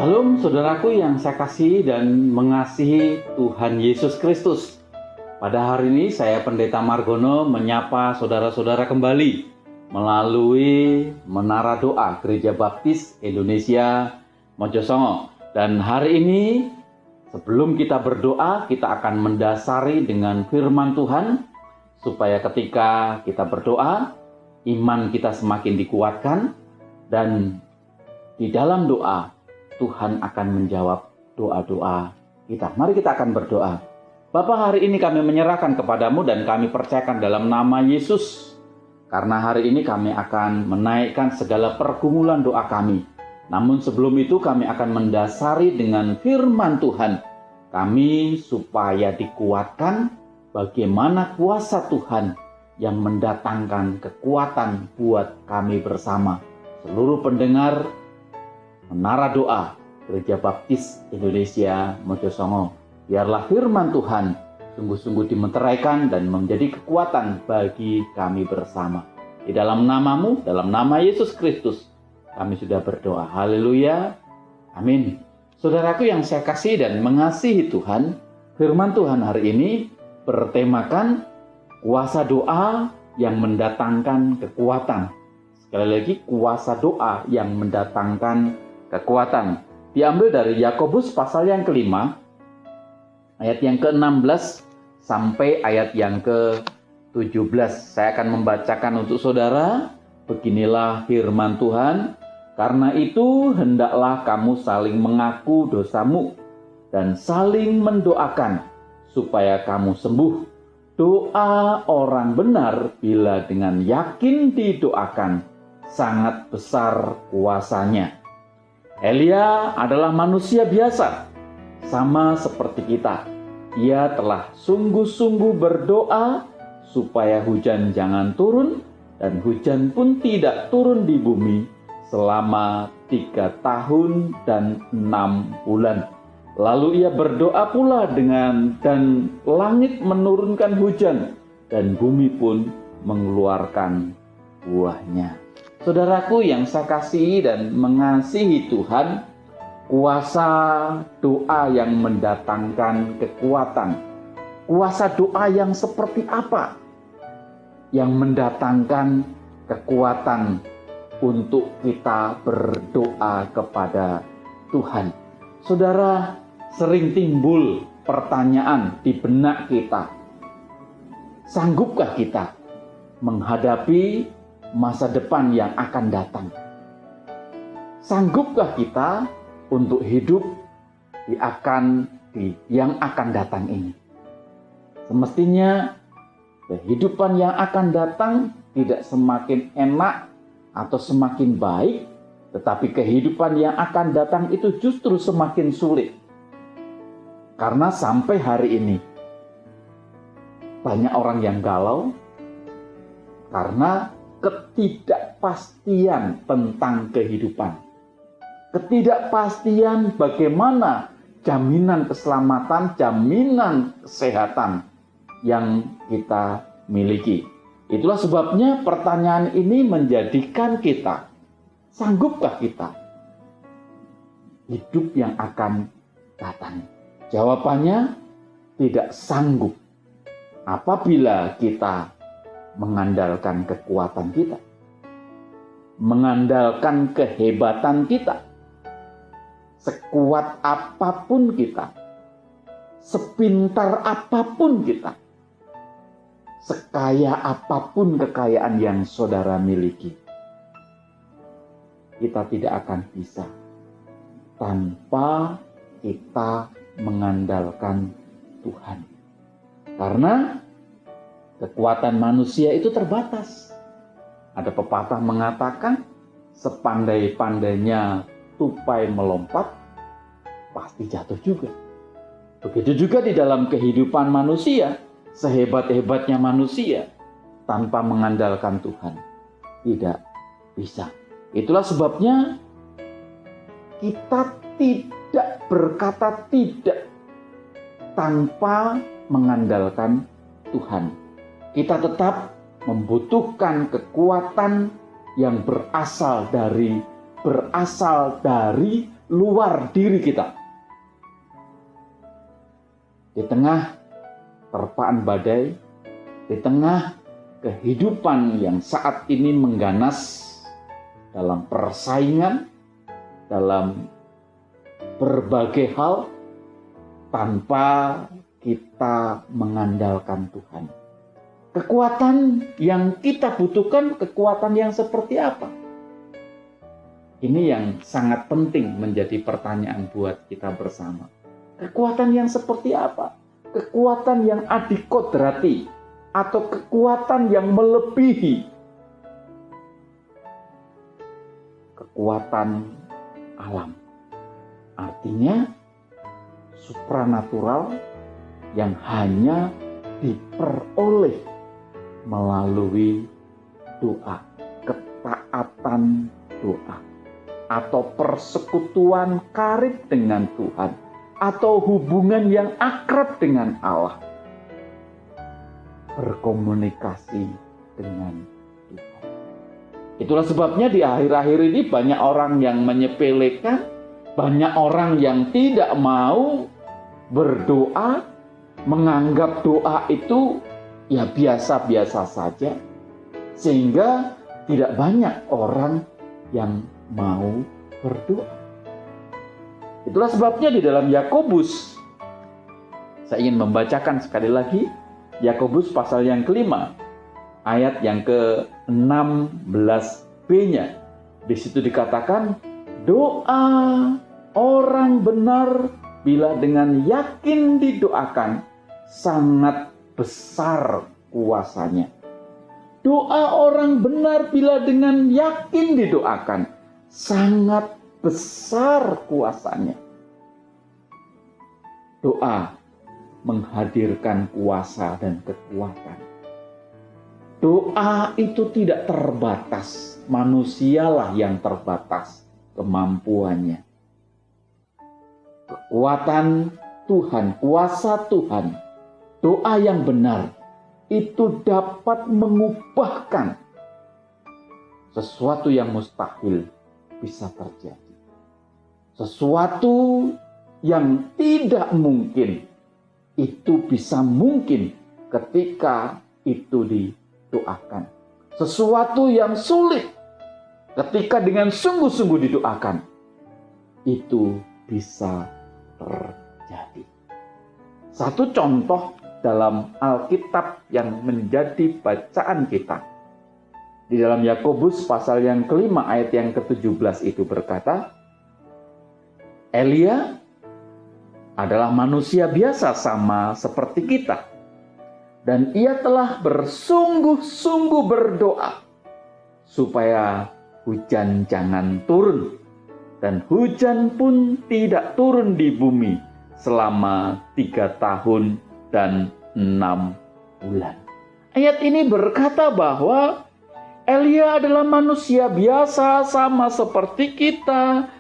Shalom saudaraku yang saya kasih dan mengasihi Tuhan Yesus Kristus. Pada hari ini saya Pendeta Margono menyapa saudara-saudara kembali melalui Menara Doa Gereja Baptis Indonesia Mojosongo. Dan hari ini sebelum kita berdoa, kita akan mendasari dengan firman Tuhan supaya ketika kita berdoa, iman kita semakin dikuatkan dan di dalam doa Tuhan akan menjawab doa-doa kita. Mari kita akan berdoa. Bapa, hari ini kami menyerahkan kepadamu dan kami percayakan dalam nama Yesus. Karena hari ini kami akan menaikkan segala pergumulan doa kami. Namun sebelum itu kami akan mendasari dengan firman Tuhan. Kami supaya dikuatkan bagaimana kuasa Tuhan yang mendatangkan kekuatan buat kami bersama. Seluruh pendengar Menara Doa Gereja Baptis Indonesia Mojosongo. Biarlah firman Tuhan sungguh-sungguh dimeteraikan dan menjadi kekuatan bagi kami bersama. Di dalam namamu, dalam nama Yesus Kristus, kami sudah berdoa. Haleluya. Amin. Saudaraku yang saya kasih dan mengasihi Tuhan, firman Tuhan hari ini bertemakan kuasa doa yang mendatangkan kekuatan. Sekali lagi, kuasa doa yang mendatangkan kekuatan. Diambil dari Yakobus pasal yang kelima, ayat yang ke-16 sampai ayat yang ke-17. Saya akan membacakan untuk saudara. Beginilah firman Tuhan. Karena itu hendaklah kamu saling mengaku dosamu dan saling mendoakan supaya kamu sembuh. Doa orang benar bila dengan yakin didoakan sangat besar kuasanya. Elia adalah manusia biasa, sama seperti kita. Ia telah sungguh-sungguh berdoa supaya hujan jangan turun, dan hujan pun tidak turun di bumi selama 3 tahun dan 6 bulan. Lalu ia berdoa pula dan langit menurunkan hujan, dan bumi pun mengeluarkan buahnya. Saudaraku yang saya kasih dan mengasihi Tuhan, kuasa doa yang mendatangkan kekuatan. Kuasa doa yang seperti apa? Yang mendatangkan kekuatan untuk kita berdoa kepada Tuhan. Saudara, sering timbul pertanyaan di benak kita. Sanggupkah kita menghadapi masa depan yang akan datang? Sanggupkah kita untuk hidup yang akan datang ini? Semestinya kehidupan yang akan datang tidak semakin enak atau semakin baik, tetapi kehidupan yang akan datang itu justru semakin sulit. Karena sampai hari ini banyak orang yang galau karena ketidakpastian tentang kehidupan. Ketidakpastian bagaimana jaminan keselamatan, jaminan kesehatan yang kita miliki. Itulah sebabnya pertanyaan ini menjadikan kita, sanggupkah kita hidup yang akan datang? Jawabannya tidak sanggup apabila kita mengandalkan kekuatan kita, mengandalkan kehebatan kita. Sekuat apapun kita, sepintar apapun kita, sekaya apapun kekayaan yang saudara miliki, kita tidak akan bisa tanpa kita mengandalkan Tuhan. Karena kekuatan manusia itu terbatas. Ada pepatah mengatakan, sepandai-pandainya tupai melompat, pasti jatuh juga. Begitu juga di dalam kehidupan manusia, sehebat-hebatnya manusia, tanpa mengandalkan Tuhan, tidak bisa. Itulah sebabnya kita tidak berkata tidak tanpa mengandalkan Tuhan. Kita tetap membutuhkan kekuatan yang berasal dari luar diri kita. Di tengah terpaan badai, di tengah kehidupan yang saat ini mengganas dalam persaingan, dalam berbagai hal, tanpa kita mengandalkan Tuhan. Kekuatan yang kita butuhkan, kekuatan yang seperti apa? Ini yang sangat penting menjadi pertanyaan buat kita bersama. Kekuatan yang seperti apa? Kekuatan yang adikodrati atau kekuatan yang melebihi kekuatan alam. Artinya supranatural yang hanya diperoleh melalui doa, ketaatan doa, atau persekutuan karib dengan Tuhan, atau hubungan yang akrab dengan Allah, berkomunikasi dengan Tuhan. Itulah sebabnya di akhir-akhir ini banyak orang yang menyepelekan, banyak orang yang tidak mau berdoa, menganggap doa itu ya biasa-biasa saja, sehingga tidak banyak orang yang mau berdoa. Itulah sebabnya di dalam Yakobus, saya ingin membacakan sekali lagi Yakobus pasal yang kelima, ayat yang ke-16b-nya. Di situ dikatakan, doa orang benar bila dengan yakin didoakan sangat besar kuasanya. Doa orang benar bila dengan yakin didoakan sangat besar kuasanya. Doa menghadirkan kuasa dan kekuatan. Doa itu tidak terbatas, manusialah yang terbatas kemampuannya. Kekuatan Tuhan, kuasa Tuhan, doa yang benar itu dapat mengubahkan sesuatu yang mustahil bisa terjadi. Sesuatu yang tidak mungkin itu bisa mungkin ketika itu didoakan. Sesuatu yang sulit ketika dengan sungguh-sungguh didoakan itu bisa terjadi. Satu contoh dalam Alkitab yang menjadi bacaan kita. Di dalam Yakobus pasal yang kelima ayat yang ke-17 itu berkata, Elia adalah manusia biasa sama seperti kita. Dan ia telah bersungguh-sungguh berdoa supaya hujan jangan turun. Dan hujan pun tidak turun di bumi selama 3 tahun dan 6 bulan. Ayat ini berkata bahwa Elia adalah manusia biasa sama seperti kita.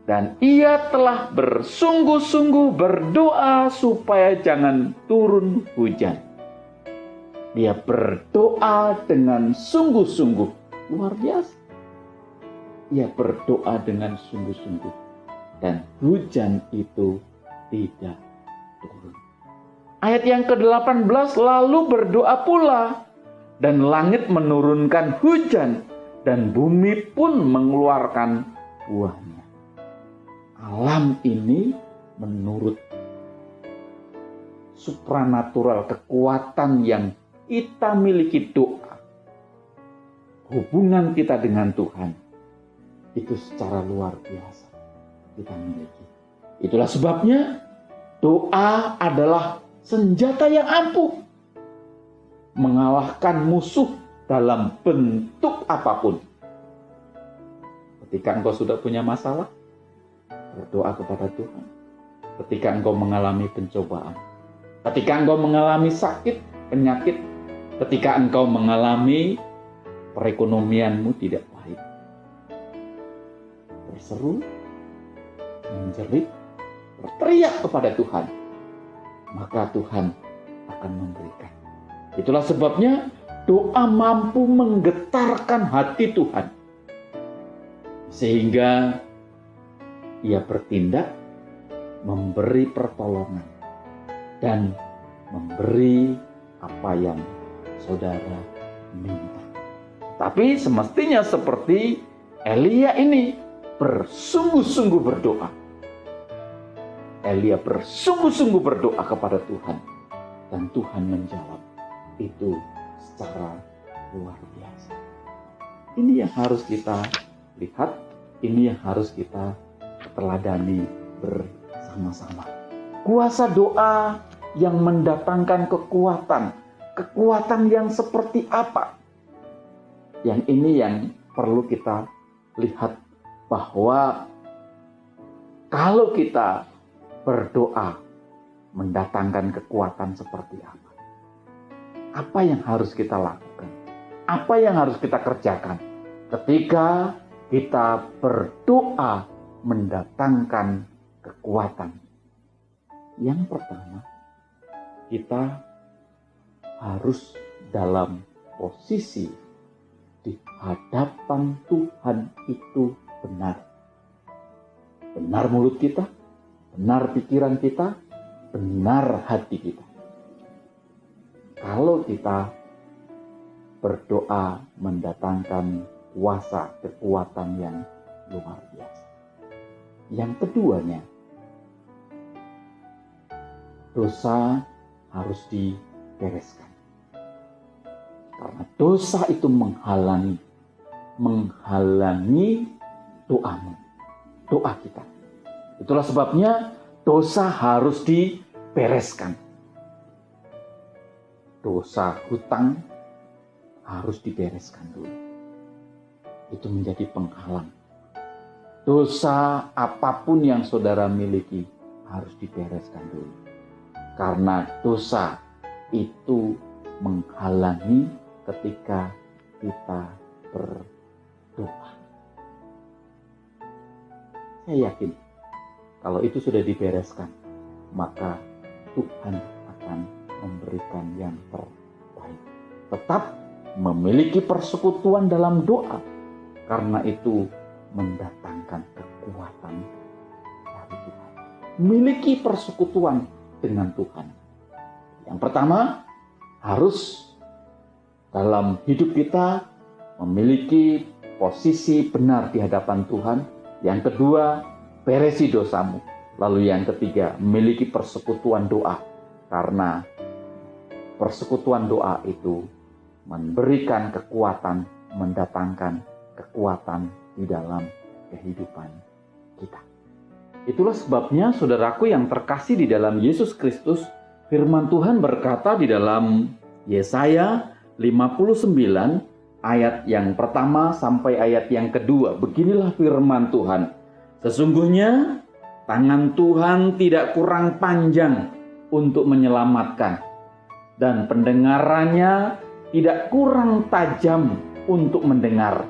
Dan ia telah bersungguh-sungguh berdoa supaya jangan turun hujan. Dia berdoa dengan sungguh-sungguh. Luar biasa. Ia berdoa dengan sungguh-sungguh. Dan hujan itu tidak turun. Ayat yang ke-18, lalu berdoa pula. Dan langit menurunkan hujan. Dan bumi pun mengeluarkan buahnya. Alam ini menurut supranatural, kekuatan yang kita miliki doa. Hubungan kita dengan Tuhan. Itu secara luar biasa kita miliki. Itulah sebabnya doa adalah senjata yang ampuh. Mengalahkan musuh dalam bentuk apapun. Ketika engkau sudah punya masalah, berdoa kepada Tuhan. Ketika engkau mengalami pencobaan. Ketika engkau mengalami sakit, penyakit. Ketika engkau mengalami perekonomianmu tidak baik. Berseru, menjerit, berteriak kepada Tuhan. Maka Tuhan akan memberikan. Itulah sebabnya doa mampu menggetarkan hati Tuhan. Sehingga ia bertindak, memberi pertolongan, dan memberi apa yang saudara minta. Tapi semestinya seperti Elia ini bersungguh-sungguh berdoa. Elia bersungguh-sungguh berdoa kepada Tuhan, dan Tuhan menjawab itu secara luar biasa. Ini yang harus kita lihat, ini yang harus kita teladani bersama-sama. Kuasa doa yang mendatangkan kekuatan yang seperti apa? Yang ini yang perlu kita lihat, bahwa kalau kita berdoa mendatangkan kekuatan seperti apa? Apa yang harus kita lakukan? Apa yang harus kita kerjakan ketika kita berdoa mendatangkan kekuatan? Yang pertama, kita harus dalam posisi di hadapan Tuhan itu benar. Benar mulut kita, benar pikiran kita, benar hati kita. Kalau kita berdoa mendatangkan kuasa, kekuatan yang luar biasa. Yang keduanya, dosa harus dibereskan. Karena dosa itu menghalangi doamu, doa kita. Itulah sebabnya dosa harus dibereskan. Dosa hutang harus dibereskan dulu. Itu menjadi penghalang. Dosa apapun yang saudara miliki harus dibereskan dulu. Karena dosa itu menghalangi ketika kita berdoa. Saya yakin kalau itu sudah dibereskan, maka Tuhan akan memberikan yang terbaik. Tetap memiliki persekutuan dalam doa, karena itu mendatangkan kekuatan dari Tuhan. Miliki persekutuan dengan Tuhan. Yang pertama, harus dalam hidup kita memiliki posisi benar di hadapan Tuhan. Yang kedua, beresi dosamu. Lalu yang ketiga, memiliki persekutuan doa. Karena persekutuan doa itu memberikan kekuatan, mendatangkan kekuatan di dalam kehidupan kita. Itulah sebabnya saudaraku yang terkasih di dalam Yesus Kristus, firman Tuhan berkata di dalam Yesaya 59 ayat yang pertama sampai ayat yang kedua. Beginilah firman Tuhan. Sesungguhnya tangan Tuhan tidak kurang panjang untuk menyelamatkan, dan pendengarannya tidak kurang tajam untuk mendengar.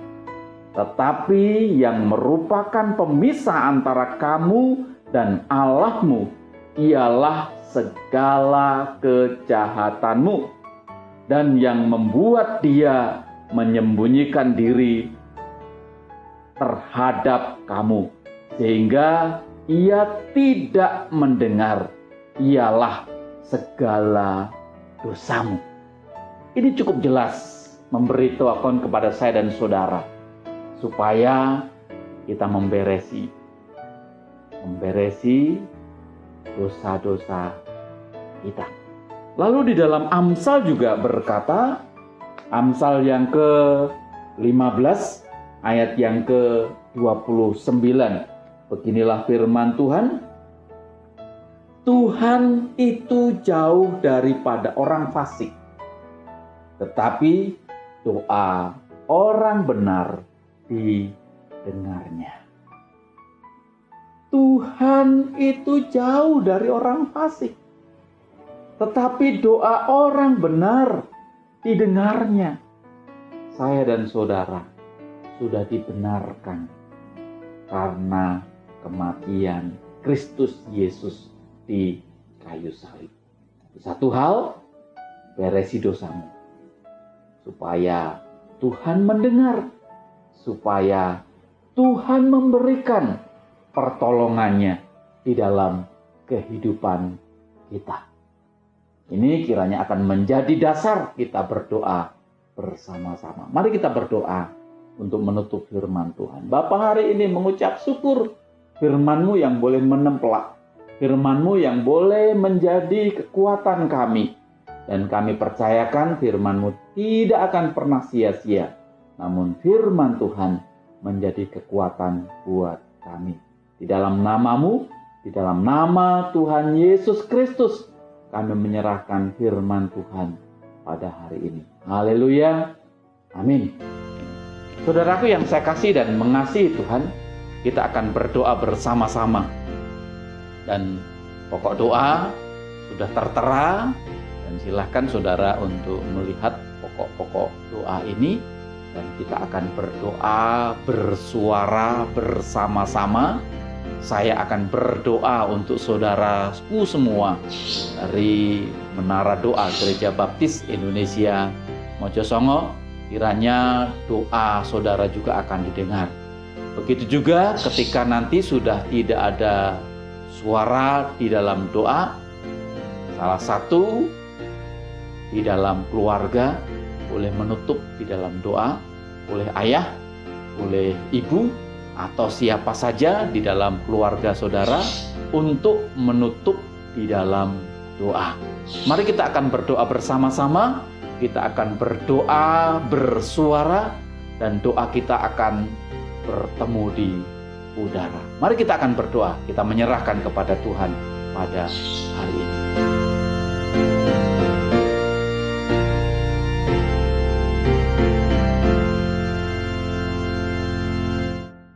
Tetapi yang merupakan pemisah antara kamu dan Allahmu ialah segala kejahatanmu, dan yang membuat dia menyembunyikan diri terhadap kamu sehingga ia tidak mendengar ialah segala dosamu. Ini cukup jelas memberitahukan kepada saya dan saudara supaya kita memberesi dosa-dosa kita. Lalu di dalam Amsal juga berkata, Amsal yang ke-15 ayat yang ke-29. Beginilah firman Tuhan. Tuhan itu jauh daripada orang fasik, tetapi doa orang benar didengarnya. Tuhan itu jauh dari orang fasik, tetapi doa orang benar didengarnya. Saya dan saudara sudah dibenarkan karena kematian Kristus Yesus di kayu salib. Satu hal, beresi dosamu supaya Tuhan mendengar, supaya Tuhan memberikan pertolongannya di dalam kehidupan kita. Ini kiranya akan menjadi dasar kita berdoa bersama-sama. Mari kita berdoa untuk menutup firman Tuhan. Bapa, hari ini mengucap syukur firman-Mu yang boleh menemplak, firman-Mu yang boleh menjadi kekuatan kami. Dan kami percayakan firman-Mu tidak akan pernah sia-sia. Namun firman Tuhan menjadi kekuatan buat kami. Di dalam nama-Mu, di dalam nama Tuhan Yesus Kristus, kami menyerahkan firman Tuhan pada hari ini. Haleluya. Amin. Saudaraku yang saya kasih dan mengasihi Tuhan, kita akan berdoa bersama-sama. Dan pokok doa sudah tertera, dan silahkan saudara untuk melihat pokok-pokok doa ini. Dan kita akan berdoa bersuara bersama-sama. Saya akan berdoa untuk saudaraku semua dari Menara Doa Gereja Baptis Indonesia Mojosongo. Kiranya doa saudara juga akan didengar. Begitu juga ketika nanti sudah tidak ada suara di dalam doa, salah satu di dalam keluarga boleh menutup di dalam doa, oleh ayah, oleh ibu, atau siapa saja di dalam keluarga saudara untuk menutup di dalam doa. Mari kita akan berdoa bersama-sama, kita akan berdoa bersuara, dan doa kita akan bertemu di udara. Mari kita akan berdoa, kita menyerahkan kepada Tuhan pada hari ini.